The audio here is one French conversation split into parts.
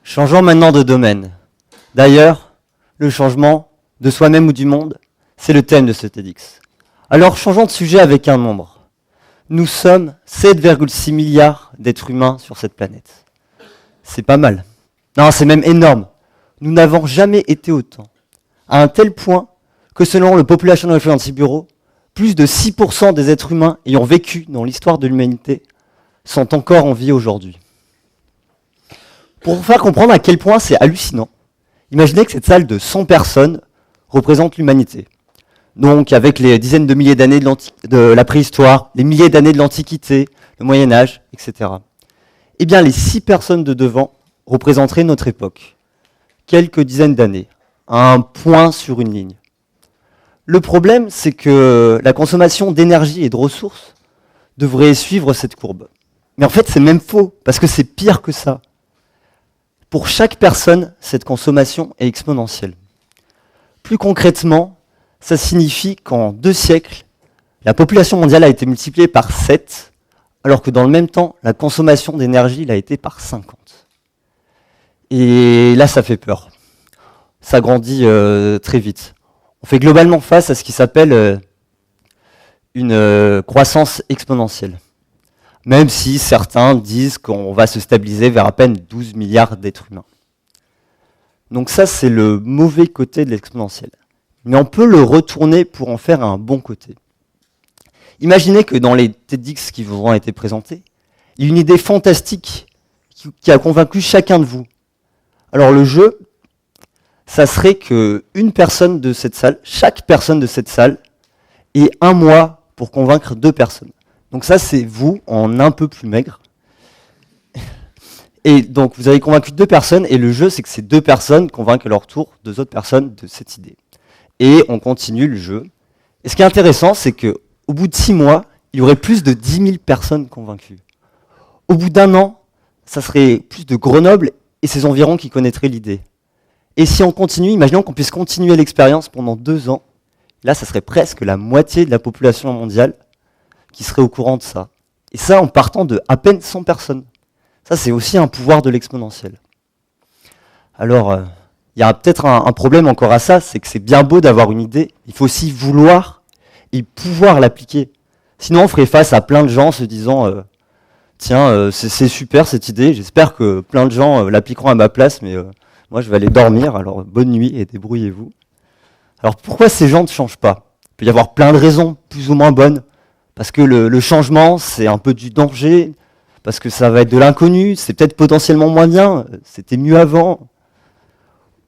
Changeons maintenant de domaine. D'ailleurs, le changement de soi-même ou du monde, c'est le thème de ce TEDx. Alors changeons de sujet avec un nombre. Nous sommes 7,6 milliards d'êtres humains sur cette planète. C'est pas mal. Non, c'est même énorme. Nous n'avons jamais été autant. À un tel point que selon le Population Reference Bureau, plus de 6% des êtres humains ayant vécu dans l'histoire de l'humanité sont encore en vie aujourd'hui. Pour vous faire comprendre à quel point c'est hallucinant, imaginez que cette salle de 100 personnes représente l'humanité. Donc avec les dizaines de milliers d'années de la préhistoire, les milliers d'années de l'Antiquité, le Moyen-Âge, etc. Eh bien les 6 personnes de devant représenteraient notre époque. Quelques dizaines d'années, un point sur une ligne. Le problème, c'est que la consommation d'énergie et de ressources devrait suivre cette courbe. Mais en fait, c'est même faux, parce que c'est pire que ça. Pour chaque personne, cette consommation est exponentielle. Plus concrètement, ça signifie qu'en 2 siècles, la population mondiale a été multipliée par 7, alors que dans le même temps, la consommation d'énergie l'a été par 50. Et là, ça fait peur. Ça grandit très vite. On fait globalement face à ce qui s'appelle une croissance exponentielle. Même si certains disent qu'on va se stabiliser vers à peine 12 milliards d'êtres humains. Donc ça, c'est le mauvais côté de l'exponentielle. Mais on peut le retourner pour en faire un bon côté. Imaginez que dans les TEDx qui vous auront été présentés, il y a une idée fantastique qui a convaincu chacun de vous. Alors le jeu, ça serait qu'une personne de cette salle, chaque personne de cette salle, ait 1 mois pour convaincre 2 personnes. Donc ça, c'est vous en un peu plus maigre. Et donc, vous avez convaincu 2 personnes, et le jeu, c'est que ces 2 personnes convainquent à leur tour 2 autres personnes de cette idée. Et on continue le jeu. Et ce qui est intéressant, c'est qu'au bout de 6 mois, il y aurait plus de 10 000 personnes convaincues. Au bout d'1 an, ça serait plus de Grenoble et ses environs qui connaîtraient l'idée. Et si on continue, imaginons qu'on puisse continuer l'expérience pendant 2 ans, là, ça serait presque la moitié de la population mondiale qui serait au courant de ça. Et ça, en partant de à peine 100 personnes. Ça, c'est aussi un pouvoir de l'exponentiel. Alors, il y a peut-être un problème encore à ça, c'est que c'est bien beau d'avoir une idée, il faut aussi vouloir et pouvoir l'appliquer. Sinon, on ferait face à plein de gens se disant tiens, c'est super cette idée, j'espère que plein de gens l'appliqueront à ma place, mais moi, je vais aller dormir, alors bonne nuit et débrouillez-vous. Alors, pourquoi ces gens ne changent pas ? Il peut y avoir plein de raisons, plus ou moins bonnes. Parce que le changement, c'est un peu du danger, parce que ça va être de l'inconnu, c'est peut-être potentiellement moins bien, c'était mieux avant.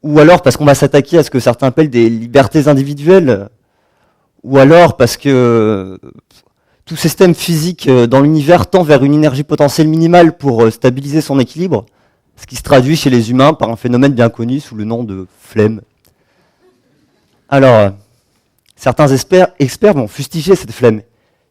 Ou alors parce qu'on va s'attaquer à ce que certains appellent des libertés individuelles. Ou alors parce que tout système physique dans l'univers tend vers une énergie potentielle minimale pour stabiliser son équilibre, ce qui se traduit chez les humains par un phénomène bien connu sous le nom de flemme. Alors, certains experts vont fustiger cette flemme.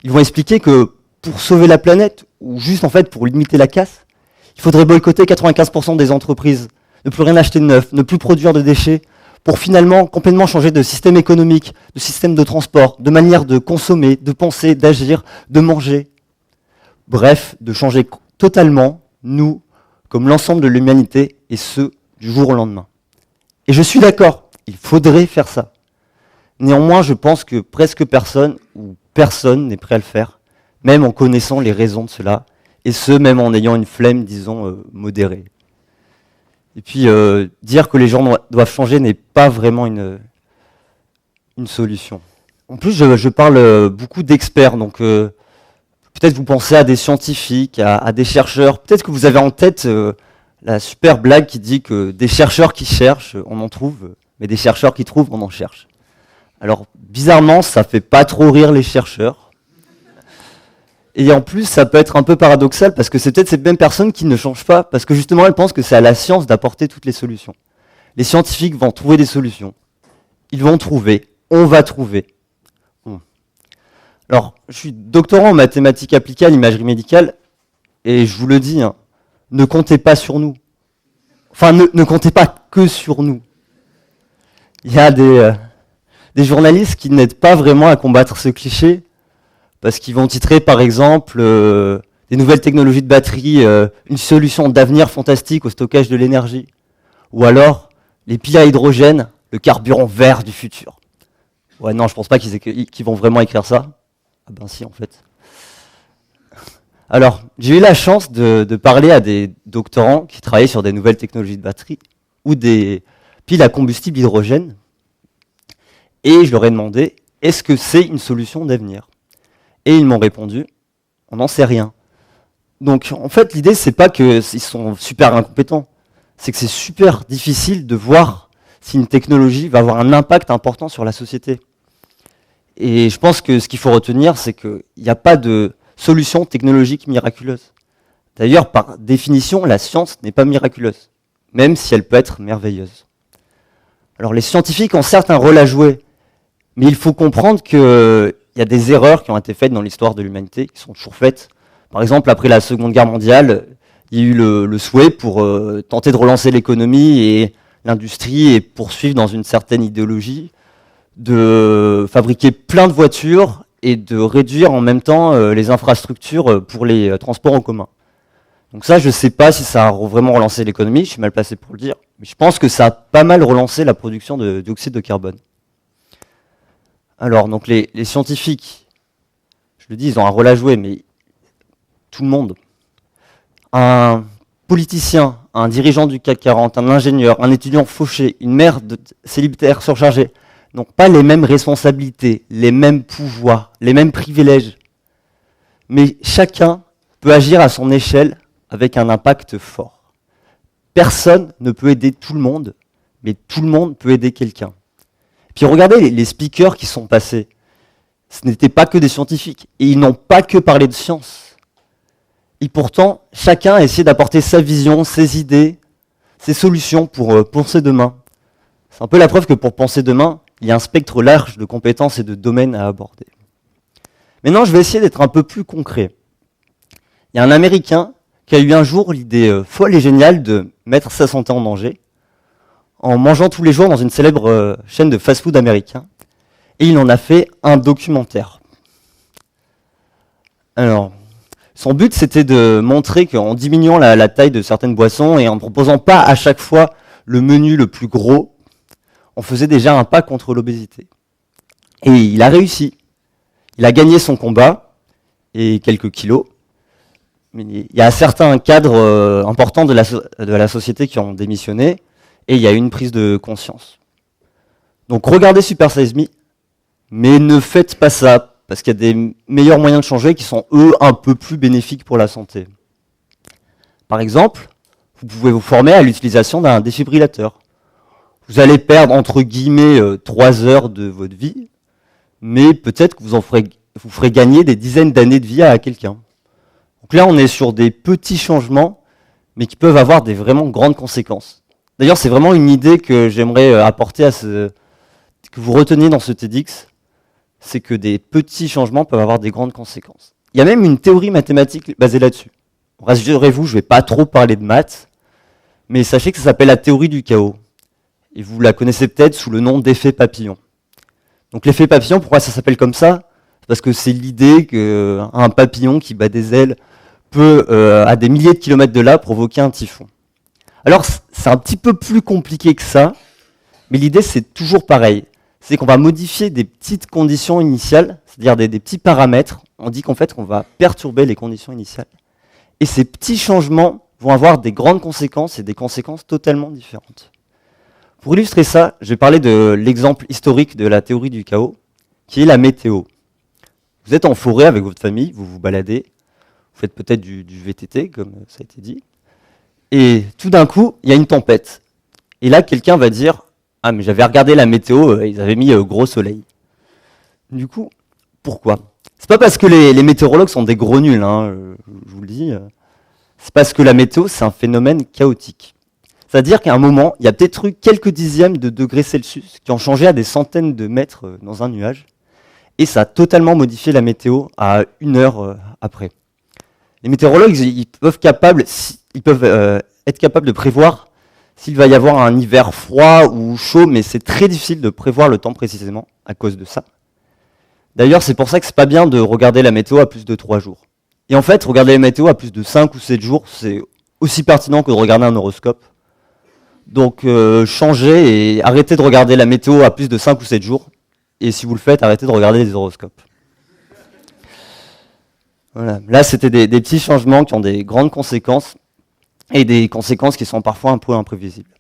Ils vont expliquer que pour sauver la planète, ou juste en fait pour limiter la casse, il faudrait boycotter 95% des entreprises, ne plus rien acheter de neuf, ne plus produire de déchets, pour finalement complètement changer de système économique, de système de transport, de manière de consommer, de penser, d'agir, de manger. Bref, de changer totalement, nous, comme l'ensemble de l'humanité, et ce, du jour au lendemain. Et je suis d'accord, il faudrait faire ça. Néanmoins, je pense que presque personne, ou personne n'est prêt à le faire, même en connaissant les raisons de cela, et ce, même en ayant une flemme, disons, modérée. Et puis, dire que les gens doivent changer n'est pas vraiment une solution. En plus, je parle beaucoup d'experts, donc peut-être vous pensez à des scientifiques, à des chercheurs, peut-être que vous avez en tête la super blague qui dit que des chercheurs qui cherchent, on en trouve, mais des chercheurs qui trouvent, on en cherche. Alors, bizarrement, ça fait pas trop rire les chercheurs. Et en plus, ça peut être un peu paradoxal, parce que c'est peut-être ces mêmes personnes qui ne changent pas, parce que justement, elles pensent que c'est à la science d'apporter toutes les solutions. Les scientifiques vont trouver des solutions. Ils vont trouver. On va trouver. Alors, je suis doctorant en mathématiques appliquées à l'imagerie médicale, et je vous le dis, hein, ne comptez pas sur nous. Enfin, ne comptez pas que sur nous. Il y a des journalistes qui n'aident pas vraiment à combattre ce cliché, parce qu'ils vont titrer par exemple des nouvelles technologies de batterie, une solution d'avenir fantastique au stockage de l'énergie. Ou alors, les piles à hydrogène, le carburant vert du futur. Ouais, non, je pense pas qu'ils vont vraiment écrire ça. Ah ben si, en fait. Alors, j'ai eu la chance de parler à des doctorants qui travaillaient sur des nouvelles technologies de batterie ou des piles à combustible hydrogène. Et je leur ai demandé, est-ce que c'est une solution d'avenir? Et ils m'ont répondu, on n'en sait rien. Donc, en fait, l'idée, c'est pas qu'ils sont super incompétents. C'est que c'est super difficile de voir si une technologie va avoir un impact important sur la société. Et je pense que ce qu'il faut retenir, c'est qu'il n'y a pas de solution technologique miraculeuse. D'ailleurs, par définition, la science n'est pas miraculeuse, même si elle peut être merveilleuse. Alors les scientifiques ont certes un rôle à jouer, mais il faut comprendre qu'il y a des erreurs qui ont été faites dans l'histoire de l'humanité, qui sont toujours faites. Par exemple, après la Seconde Guerre mondiale, il y a eu le souhait pour tenter de relancer l'économie et l'industrie et poursuivre dans une certaine idéologie, de fabriquer plein de voitures et de réduire en même temps les infrastructures pour les transports en commun. Donc ça, je ne sais pas si ça a vraiment relancé l'économie, je suis mal placé pour le dire, mais je pense que ça a pas mal relancé la production de dioxyde de carbone. Alors, donc les scientifiques, je le dis, ils ont un rôle à jouer, mais tout le monde, un politicien, un dirigeant du CAC 40, un ingénieur, un étudiant fauché, une mère célibataire surchargée, n'ont pas les mêmes responsabilités, les mêmes pouvoirs, les mêmes privilèges. Mais chacun peut agir à son échelle avec un impact fort. Personne ne peut aider tout le monde, mais tout le monde peut aider quelqu'un. Puis regardez les speakers qui sont passés. Ce n'étaient pas que des scientifiques, et ils n'ont pas que parlé de science. Et pourtant, chacun a essayé d'apporter sa vision, ses idées, ses solutions pour penser demain. C'est un peu la preuve que pour penser demain, il y a un spectre large de compétences et de domaines à aborder. Maintenant, je vais essayer d'être un peu plus concret. Il y a un Américain qui a eu un jour l'idée folle et géniale de mettre sa santé en danger en mangeant tous les jours dans une célèbre chaîne de fast-food américain. Et il en a fait un documentaire. Alors, son but, c'était de montrer qu'en diminuant la taille de certaines boissons et en ne proposant pas à chaque fois le menu le plus gros, on faisait déjà un pas contre l'obésité. Et il a réussi. Il a gagné son combat et quelques kilos. Mais il y a certains cadres importants de la société qui ont démissionné et il y a eu une prise de conscience. Donc regardez Super Size Me, mais ne faites pas ça, parce qu'il y a des meilleurs moyens de changer qui sont, eux, un peu plus bénéfiques pour la santé. Par exemple, vous pouvez vous former à l'utilisation d'un défibrillateur. Vous allez perdre, entre guillemets, 3 heures de votre vie, mais peut-être que vous ferez gagner des dizaines d'années de vie à quelqu'un. Donc là, on est sur des petits changements, mais qui peuvent avoir des vraiment grandes conséquences. D'ailleurs, c'est vraiment une idée que j'aimerais apporter que vous reteniez dans ce TEDx, c'est que des petits changements peuvent avoir des grandes conséquences. Il y a même une théorie mathématique basée là-dessus. Rassurez-vous, je ne vais pas trop parler de maths, mais sachez que ça s'appelle la théorie du chaos. Et vous la connaissez peut-être sous le nom d'effet papillon. Donc l'effet papillon, pourquoi ça s'appelle comme ça? Parce que c'est l'idée qu'un papillon qui bat des ailes peut, à des milliers de kilomètres de là, provoquer un typhon. Alors c'est un petit peu plus compliqué que ça, mais l'idée c'est toujours pareil. C'est qu'on va modifier des petites conditions initiales, c'est-à-dire des petits paramètres. On dit qu'en fait qu'on va perturber les conditions initiales. Et ces petits changements vont avoir des grandes conséquences et des conséquences totalement différentes. Pour illustrer ça, je vais parler de l'exemple historique de la théorie du chaos, qui est la météo. Vous êtes en forêt avec votre famille, vous vous baladez, vous faites peut-être du VTT, comme ça a été dit, et tout d'un coup, il y a une tempête. Et là, quelqu'un va dire « Ah, mais j'avais regardé la météo, ils avaient mis gros soleil. » Du coup, pourquoi? C'est pas parce que les météorologues sont des gros nuls, hein, je vous le dis. C'est parce que la météo, c'est un phénomène chaotique. C'est-à-dire qu'à un moment, il y a peut-être eu quelques dixièmes de degrés Celsius qui ont changé à des centaines de mètres dans un nuage. Et ça a totalement modifié la météo à 1 heure après. Les météorologues, ils peuvent être capables de prévoir s'il va y avoir un hiver froid ou chaud, mais c'est très difficile de prévoir le temps précisément à cause de ça. D'ailleurs, c'est pour ça que c'est pas bien de regarder la météo à plus de 3 jours. Et en fait, regarder la météo à plus de 5 ou 7 jours, c'est aussi pertinent que de regarder un horoscope. Donc changez et arrêtez de regarder la météo à plus de 5 ou 7 jours. Et si vous le faites, arrêtez de regarder les horoscopes. Voilà. Là, c'était des petits changements qui ont des grandes conséquences et des conséquences qui sont parfois un peu imprévisibles.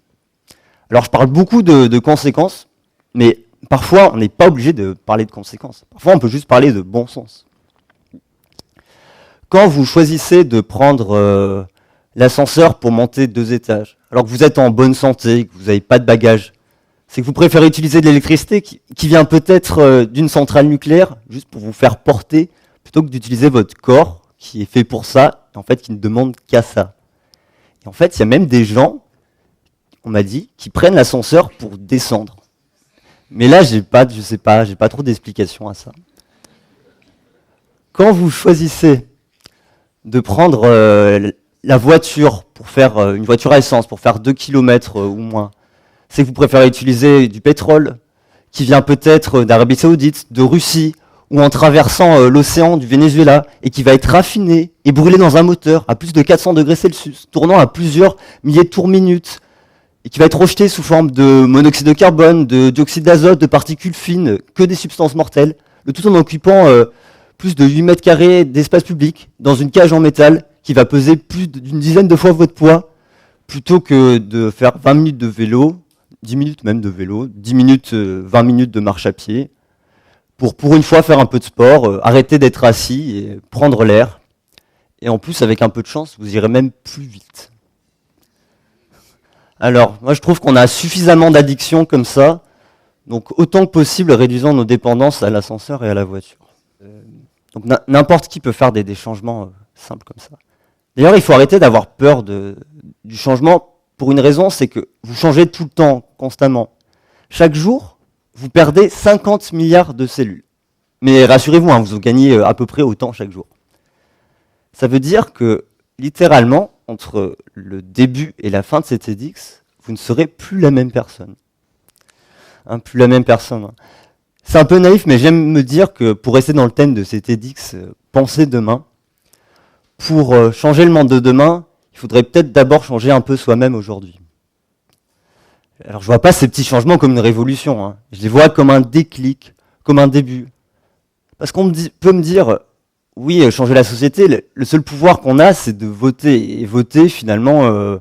Alors, je parle beaucoup de conséquences, mais parfois, on n'est pas obligé de parler de conséquences. Parfois, on peut juste parler de bon sens. Quand vous choisissez de prendre l'ascenseur pour monter 2 étages, alors que vous êtes en bonne santé, que vous n'avez pas de bagages, c'est que vous préférez utiliser de l'électricité qui vient peut-être d'une centrale nucléaire, juste pour vous faire porter, plutôt que d'utiliser votre corps, qui est fait pour ça, et en fait qui ne demande qu'à ça. Et en fait, il y a même des gens, on m'a dit, qui prennent l'ascenseur pour descendre. Mais là, j'ai pas trop d'explications à ça. Quand vous choisissez de prendre la voiture pour faire une voiture à essence, pour faire 2 km ou moins, c'est que vous préférez utiliser du pétrole qui vient peut-être d'Arabie Saoudite, de Russie, ou en traversant l'océan du Venezuela, et qui va être raffiné et brûlé dans un moteur à plus de 400 degrés Celsius, tournant à plusieurs milliers de tours minutes, et qui va être rejeté sous forme de monoxyde de carbone, de dioxyde d'azote, de particules fines, que des substances mortelles, le tout en occupant plus de 8 mètres carrés d'espace public, dans une cage en métal, qui va peser plus d'une dizaine de fois votre poids, plutôt que de faire 20 minutes de vélo, 10 minutes même de vélo, 10 minutes, 20 minutes de marche à pied, pour une fois faire un peu de sport, arrêter d'être assis et prendre l'air. Et en plus, avec un peu de chance, vous irez même plus vite. Alors, moi je trouve qu'on a suffisamment d'addictions comme ça, donc autant que possible, réduisons nos dépendances à l'ascenseur et à la voiture. Donc n'importe qui peut faire des changements simples comme ça. D'ailleurs, il faut arrêter d'avoir peur du changement pour une raison, c'est que vous changez tout le temps, constamment. Chaque jour, vous perdez 50 milliards de cellules. Mais rassurez-vous, hein, vous gagnez à peu près autant chaque jour. Ça veut dire que, littéralement, entre le début et la fin de cet TEDx, vous ne serez plus la même personne. Hein, plus la même personne. Hein. C'est un peu naïf, mais j'aime me dire que pour rester dans le thème de cet TEDx, pensez demain. Pour changer le monde de demain, il faudrait peut-être d'abord changer un peu soi-même aujourd'hui. Alors je vois pas ces petits changements comme une révolution, hein. Je les vois comme un déclic, comme un début. Parce qu'on peut me dire, oui, changer la société, le seul pouvoir qu'on a, c'est de voter. Et voter, finalement,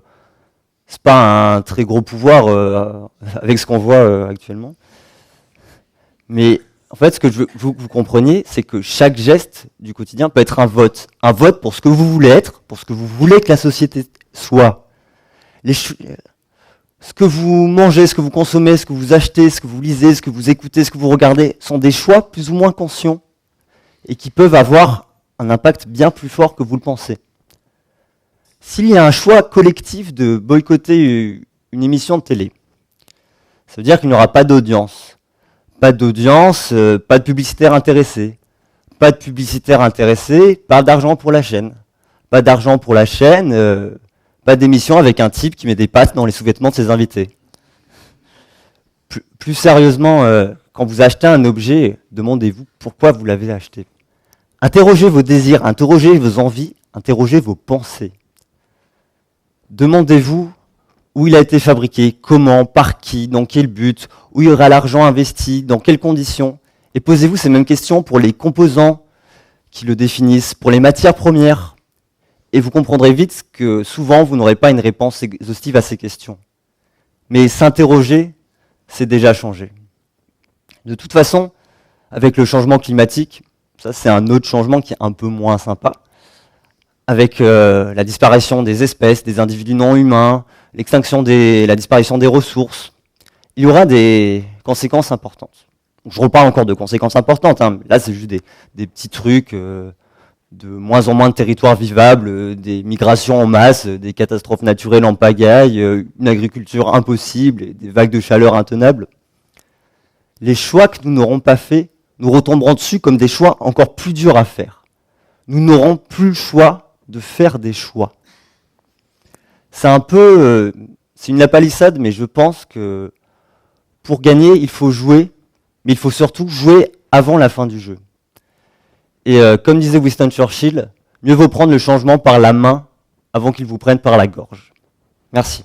c'est pas un très gros pouvoir avec ce qu'on voit actuellement. Mais en fait, ce que je veux que vous compreniez, c'est que chaque geste du quotidien peut être un vote. Un vote pour ce que vous voulez être, pour ce que vous voulez que la société soit. Ce que vous mangez, ce que vous consommez, ce que vous achetez, ce que vous lisez, ce que vous écoutez, ce que vous regardez, sont des choix plus ou moins conscients et qui peuvent avoir un impact bien plus fort que vous le pensez. S'il y a un choix collectif de boycotter une émission de télé, ça veut dire qu'il n'y aura pas d'audience. Pas d'audience, pas de publicitaires intéressés. Pas de publicitaires intéressés, pas d'argent pour la chaîne. Pas d'argent pour la chaîne, pas d'émission avec un type qui met des pattes dans les sous-vêtements de ses invités. Plus sérieusement, quand vous achetez un objet, demandez-vous pourquoi vous l'avez acheté. Interrogez vos désirs, interrogez vos envies, interrogez vos pensées. Demandez-vous où il a été fabriqué, comment, par qui, dans quel but, où il y aura l'argent investi, dans quelles conditions. Et posez-vous ces mêmes questions pour les composants qui le définissent, pour les matières premières. Et vous comprendrez vite que souvent, vous n'aurez pas une réponse exhaustive à ces questions. Mais s'interroger, c'est déjà changer. De toute façon, avec le changement climatique, ça c'est un autre changement qui est un peu moins sympa, avec la disparition des espèces, des individus non humains, la disparition des ressources, il y aura des conséquences importantes. Je reparle encore de conséquences importantes, hein. Là c'est juste des petits trucs, de moins en moins de territoires vivables, des migrations en masse, des catastrophes naturelles en pagaille, une agriculture impossible, et des vagues de chaleur intenables. Les choix que nous n'aurons pas faits nous retomberont dessus comme des choix encore plus durs à faire. Nous n'aurons plus le choix de faire des choix. C'est un peu, c'est une lapalissade, mais je pense que pour gagner, il faut jouer, mais il faut surtout jouer avant la fin du jeu. Et comme disait Winston Churchill, mieux vaut prendre le changement par la main avant qu'il vous prenne par la gorge. Merci.